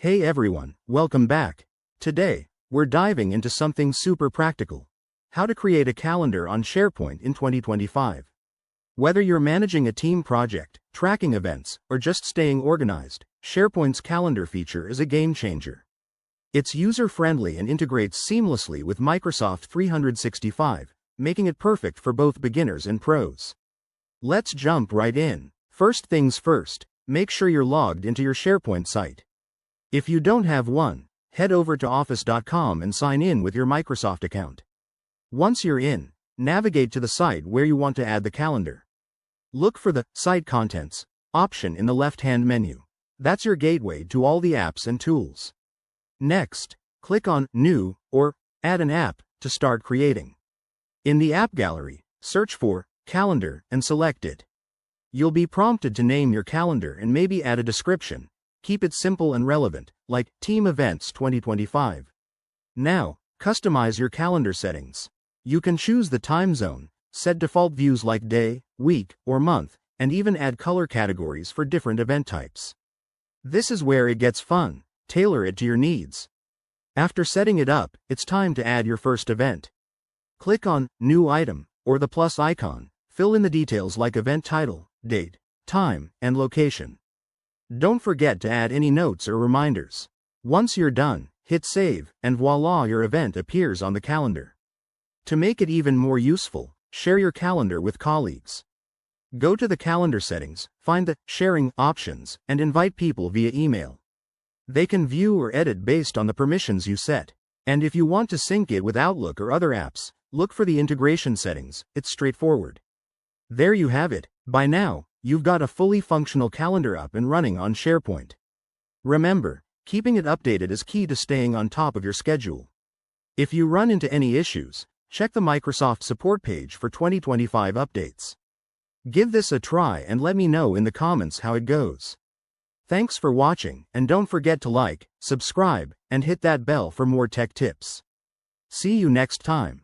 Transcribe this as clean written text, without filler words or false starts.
Hey everyone, welcome back. Today, we're diving into something super practical. How to create a calendar on SharePoint in 2025. Whether you're managing a team project, tracking events, or just staying organized, SharePoint's calendar feature is a game changer. It's user-friendly and integrates seamlessly with Microsoft 365, making it perfect for both beginners and pros. Let's jump right in. First things first, make sure you're logged into your SharePoint site. If you don't have one, head over to office.com and sign in with your Microsoft account. Once you're in, navigate to the site where you want to add the calendar. Look for the Site Contents option in the left-hand menu. That's your gateway to all the apps and tools. Next, click on New or Add an App to start creating. In the App Gallery, search for Calendar and select it. You'll be prompted to name your calendar and maybe add a description. Keep it simple and relevant, like Team Events 2025. Now, customize your calendar settings. You can choose the time zone, set default views like day, week, or month, and even add color categories for different event types. This is where it gets fun. Tailor it to your needs. After setting it up, it's time to add your first event. Click on New Item, or the plus icon. Fill in the details like event title, date, time, and location. Don't forget to add any notes or reminders. Once you're done, hit save, and voila, your event appears on the calendar. To make it even more useful, share your calendar with colleagues. Go to the calendar settings, find the sharing options, and invite people via email. They can view or edit based on the permissions you set. And if you want to sync it with Outlook or other apps, look for the integration settings. It's straightforward. There you have it. By now, you've got a fully functional calendar up and running on SharePoint. Remember, keeping it updated is key to staying on top of your schedule. If you run into any issues, check the Microsoft support page for 2025 updates. Give this a try and let me know in the comments how it goes. Thanks for watching, and don't forget to like, subscribe, and hit that bell for more tech tips. See you next time.